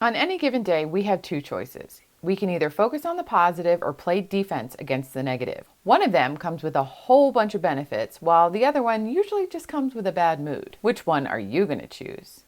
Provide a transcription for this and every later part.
On any given day, we have two choices. We can either focus on the positive or play defense against the negative. One of them comes with a whole bunch of benefits, while the other one usually just comes with a bad mood. Which one are you going to choose?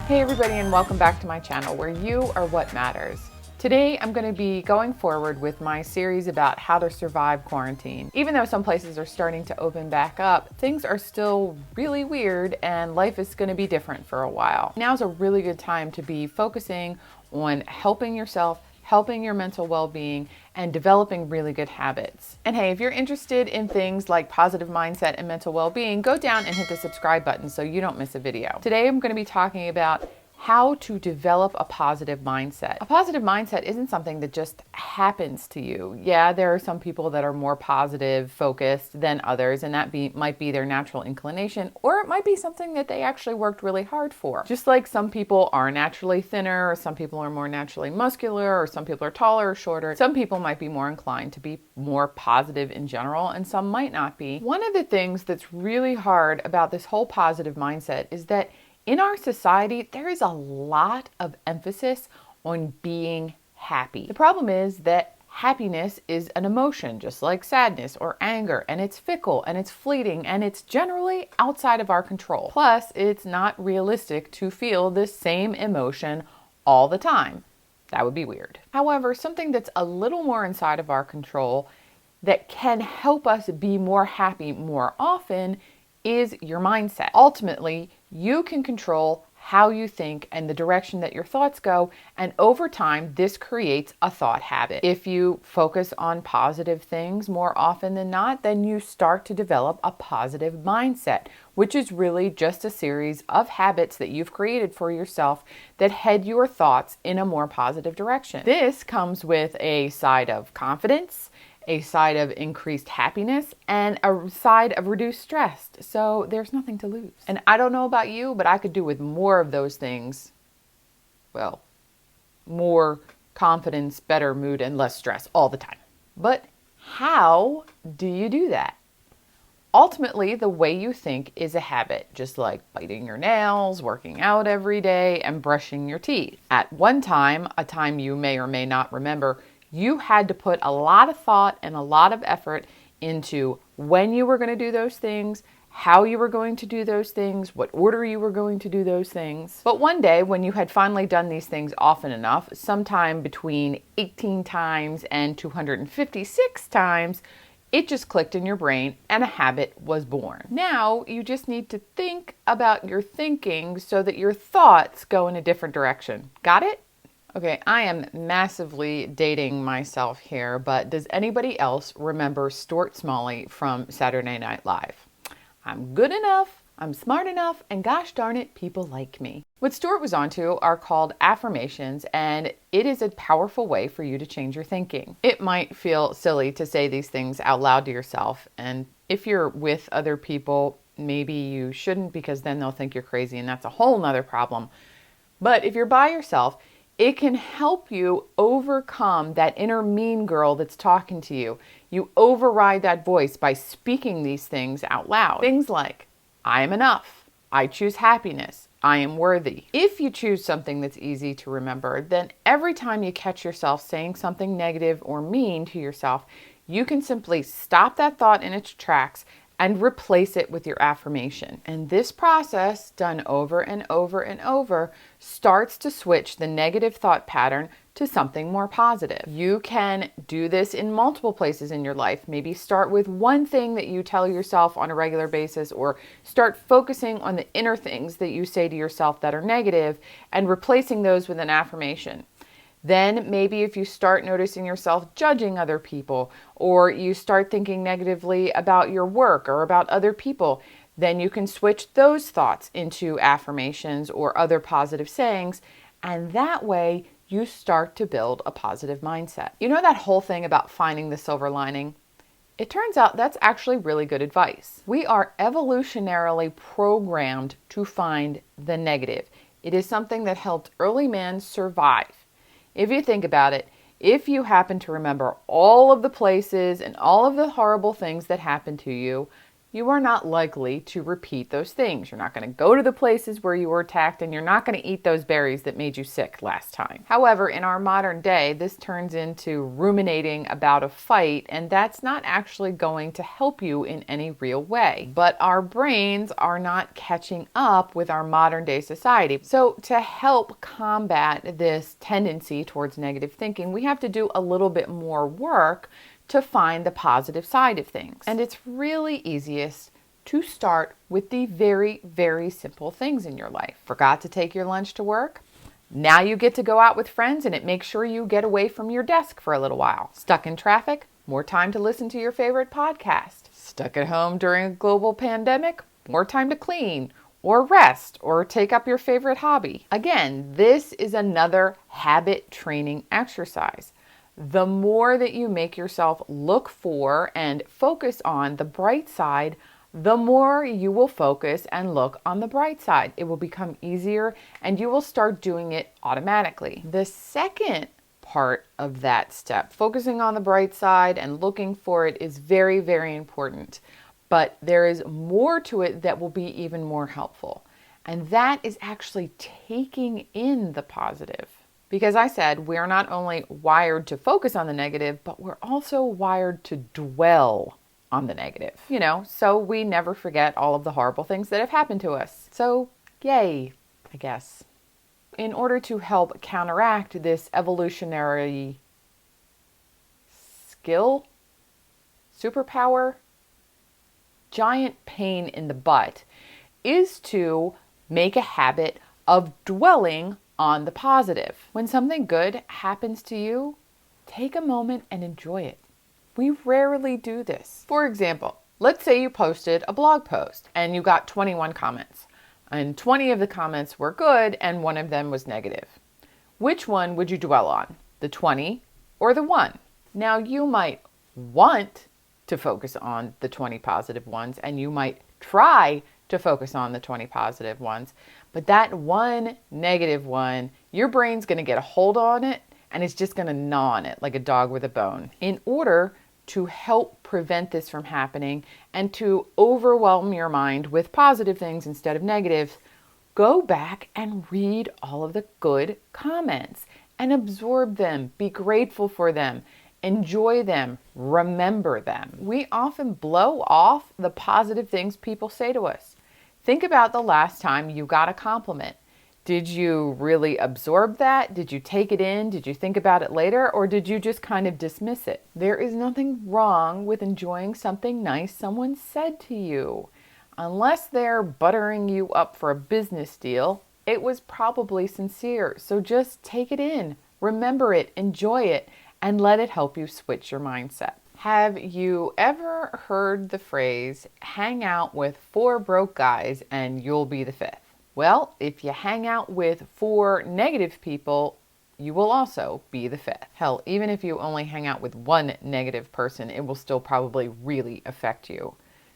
Hey everybody, and welcome back to my channel where you are what matters. Today I'm going to be going forward with my series about how to survive quarantine. Even though some places are starting to open back up, things are still really weird and life is going to be different for a while. Now's a really good time to be focusing on helping yourself, helping your mental well-being, and developing really good habits. And hey, if you're interested in things like positive mindset and mental well-being, go down and hit the subscribe button so you don't miss a video. Today I'm going to be talking about how to develop a positive mindset. A positive mindset isn't something that just happens to you. Yeah, there are some people that are more positive focused than others, and that might be their natural inclination, or it might be something that they actually worked really hard for. Just like some people are naturally thinner, or some people are more naturally muscular, or some people are taller or shorter, some people might be more inclined to be more positive in general, and some might not be. One of the things that's really hard about this whole positive mindset is that in our society, there is a lot of emphasis on being happy. The problem is that happiness is an emotion, just like sadness or anger, and it's fickle and it's fleeting and it's generally outside of our control. Plus, it's not realistic to feel this same emotion all the time. That would be weird. However, something that's a little more inside of our control that can help us be more happy more often is your mindset. Ultimately, you can control how you think and the direction that your thoughts go, and over time, this creates a thought habit. If you focus on positive things more often than not, then you start to develop a positive mindset, which is really just a series of habits that you've created for yourself that head your thoughts in a more positive direction. This comes with a side of confidence, a side of increased happiness, and a side of reduced stress. So there's nothing to lose. And I don't know about you, but I could do with more of those things. Well, more confidence, better mood, and less stress all the time. But how do you do that? Ultimately, the way you think is a habit, just like biting your nails, working out every day, and brushing your teeth. At one time, a time you may or may not remember, you had to put a lot of thought and a lot of effort into when you were going to do those things, how you were going to do those things, what order you were going to do those things. But one day, when you had finally done these things often enough, sometime between 18 times and 256 times, it just clicked in your brain and a habit was born. Now, you just need to think about your thinking so that your thoughts go in a different direction. Got it? Okay, I am massively dating myself here, but does anybody else remember Stuart Smalley from Saturday Night Live? I'm good enough, I'm smart enough, and gosh darn it, people like me. What Stuart was onto are called affirmations, and it is a powerful way for you to change your thinking. It might feel silly to say these things out loud to yourself, and if you're with other people, maybe you shouldn't, because then they'll think you're crazy, and that's a whole nother problem. But if you're by yourself, it can help you overcome that inner mean girl that's talking to you. You override that voice by speaking these things out loud. Things like, I am enough, I choose happiness, I am worthy. If you choose something that's easy to remember, then every time you catch yourself saying something negative or mean to yourself, you can simply stop that thought in its tracks and replace it with your affirmation. And this process, done over and over and over, starts to switch the negative thought pattern to something more positive. You can do this in multiple places in your life. Maybe start with one thing that you tell yourself on a regular basis, or start focusing on the inner things that you say to yourself that are negative and replacing those with an affirmation. Then maybe if you start noticing yourself judging other people, or you start thinking negatively about your work or about other people, then you can switch those thoughts into affirmations or other positive sayings, and that way you start to build a positive mindset. You know that whole thing about finding the silver lining? It turns out that's actually really good advice. We are evolutionarily programmed to find the negative. It is something that helped early man survive. If you think about it, if you happen to remember all of the places and all of the horrible things that happened to you, you are not likely to repeat those things. You're not going to go to the places where you were attacked, and you're not going to eat those berries that made you sick last time. However, in our modern day, this turns into ruminating about a fight, and that's not actually going to help you in any real way. But our brains are not catching up with our modern day society. So to help combat this tendency towards negative thinking, we have to do a little bit more work to find the positive side of things. And it's really easiest to start with the very, very simple things in your life. Forgot to take your lunch to work? Now you get to go out with friends, and it makes sure you get away from your desk for a little while. Stuck in traffic? More time to listen to your favorite podcast. Stuck at home during a global pandemic? More time to clean or rest or take up your favorite hobby. Again, this is another habit training exercise. The more that you make yourself look for and focus on the bright side, the more you will focus and look on the bright side. It will become easier, and you will start doing it automatically. The second part of that step, focusing on the bright side and looking for it, is very, very important. But there is more to it that will be even more helpful. And that is actually taking in the positive. Because I said we're not only wired to focus on the negative, but we're also wired to dwell on the negative. So we never forget all of the horrible things that have happened to us. So yay, I guess. In order to help counteract this evolutionary skill, superpower, giant pain in the butt, is to make a habit of dwelling on the positive. When something good happens to you, take a moment and enjoy it. We rarely do this. For example, let's say you posted a blog post and you got 21 comments, and 20 of the comments were good and one of them was negative. Which one would you dwell on? The 20 or the 1? Now, you might want to focus on the 20 positive ones, and you might try to focus on the 20 positive ones, but that one negative one, your brain's going to get a hold on it, and it's just going to gnaw on it like a dog with a bone. In order to help prevent this from happening and to overwhelm your mind with positive things instead of negative, go back and read all of the good comments and absorb them. Be grateful for them. Enjoy them. Remember them. We often blow off the positive things people say to us. Think about the last time you got a compliment. Did you really absorb that? Did you take it in? Did you think about it later? Or did you just kind of dismiss it? There is nothing wrong with enjoying something nice someone said to you. Unless they're buttering you up for a business deal, it was probably sincere. So just take it in, remember it, enjoy it, and let it help you switch your mindset. Have you ever heard the phrase, hang out with 4 broke guys and you'll be the 5th? Well, if you hang out with 4 negative people, you will also be the 5th. Hell, even if you only hang out with 1 negative person, it will still probably really affect you.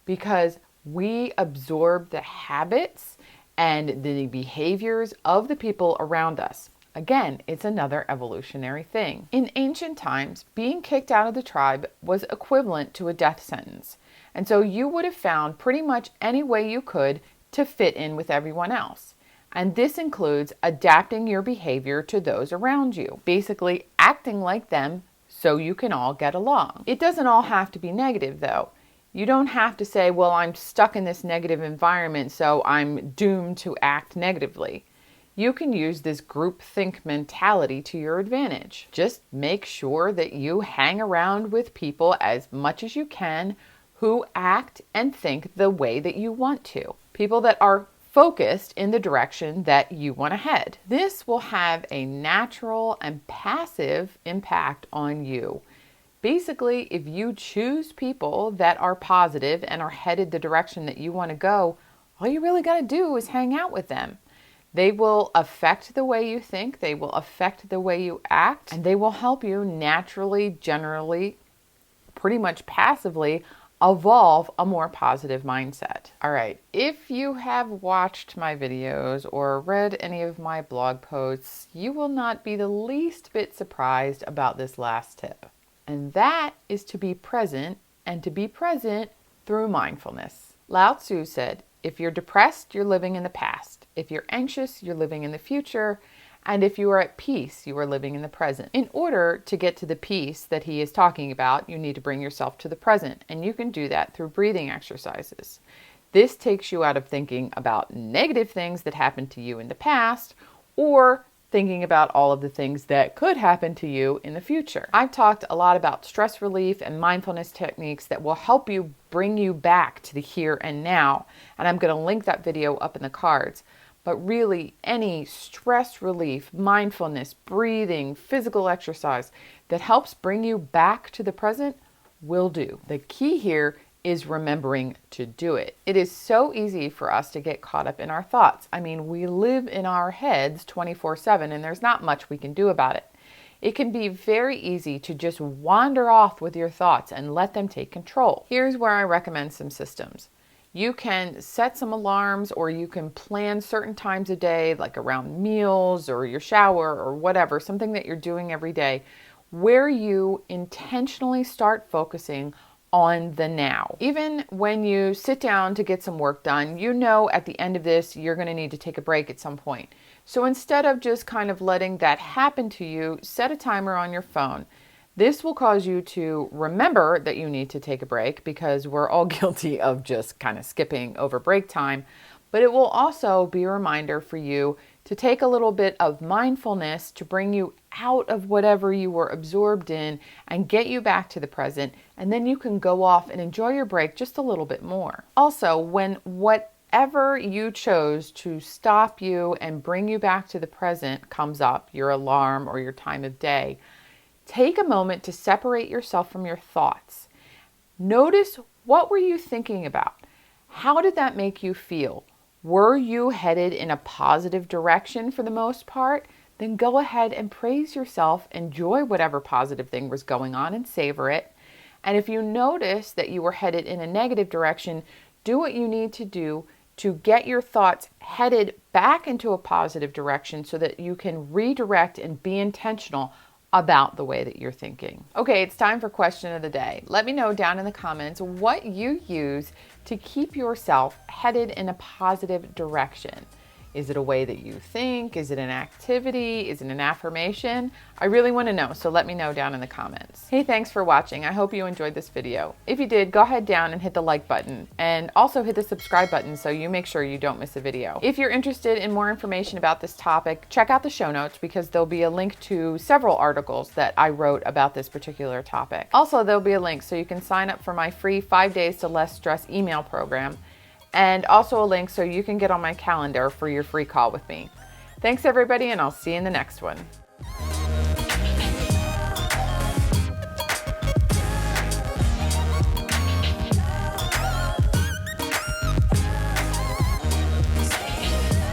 Because we absorb the habits and the behaviors of the people around us. Again, it's another evolutionary thing. In ancient times, being kicked out of the tribe was equivalent to a death sentence. And so you would have found pretty much any way you could to fit in with everyone else. And this includes adapting your behavior to those around you. Basically, acting like them so you can all get along. It doesn't all have to be negative, though. You don't have to say, well, I'm stuck in this negative environment, so I'm doomed to act negatively. You can use this groupthink mentality to your advantage. Just make sure that you hang around with people as much as you can who act and think the way that you want to. People that are focused in the direction that you want to head. This will have a natural and passive impact on you. Basically, if you choose people that are positive and are headed the direction that you want to go, all you really got to do is hang out with them. They will affect the way you think, they will affect the way you act, and they will help you naturally, generally, pretty much passively evolve a more positive mindset. All right, if you have watched my videos or read any of my blog posts, you will not be the least bit surprised about this last tip. And that is to be present, and to be present through mindfulness. Lao Tzu said, if you're depressed, you're living in the past. If you're anxious, you're living in the future. And if you are at peace, you are living in the present. In order to get to the peace that he is talking about, you need to bring yourself to the present. And you can do that through breathing exercises. This takes you out of thinking about negative things that happened to you in the past or thinking about all of the things that could happen to you in the future. I've talked a lot about stress relief and mindfulness techniques that will help you bring you back to the here and now. And I'm going to link that video up in the cards. But really, any stress relief, mindfulness, breathing, physical exercise that helps bring you back to the present will do. The key here is remembering to do it. It is so easy for us to get caught up in our thoughts. I mean, we live in our heads 24/7 and there's not much we can do about it. It can be very easy to just wander off with your thoughts and let them take control. Here's where I recommend some systems. You can set some alarms or you can plan certain times a day, like around meals or your shower or whatever, something that you're doing every day, where you intentionally start focusing on the now. Even when you sit down to get some work done, you know at the end of this, you're going to need to take a break at some point. So instead of just kind of letting that happen to you, set a timer on your phone. This will cause you to remember that you need to take a break because we're all guilty of just kind of skipping over break time. But it will also be a reminder for you to take a little bit of mindfulness to bring you out of whatever you were absorbed in and get you back to the present. And then you can go off and enjoy your break just a little bit more. Also, when whatever you chose to stop you and bring you back to the present comes up, your alarm or your time of day, take a moment to separate yourself from your thoughts. Notice, what were you thinking about? How did that make you feel? Were you headed in a positive direction for the most part? Then go ahead and praise yourself, enjoy whatever positive thing was going on and savor it. And if you notice that you were headed in a negative direction, do what you need to do to get your thoughts headed back into a positive direction so that you can redirect and be intentional about the way that you're thinking. Okay, it's time for question of the day. Let me know down in the comments what you use to keep yourself headed in a positive direction. Is it a way that you think? Is it an activity? Is it an affirmation? I really want to know, so let me know down in the comments. Hey, thanks for watching. I hope you enjoyed this video. If you did, go ahead down and hit the like button and also hit the subscribe button so you make sure you don't miss a video. If you're interested in more information about this topic, check out the show notes because there'll be a link to several articles that I wrote about this particular topic. Also, there'll be a link so you can sign up for my free 5 Days to Less Stress email program, and also a link so you can get on my calendar for your free call with me. Thanks everybody, and I'll see you in the next one.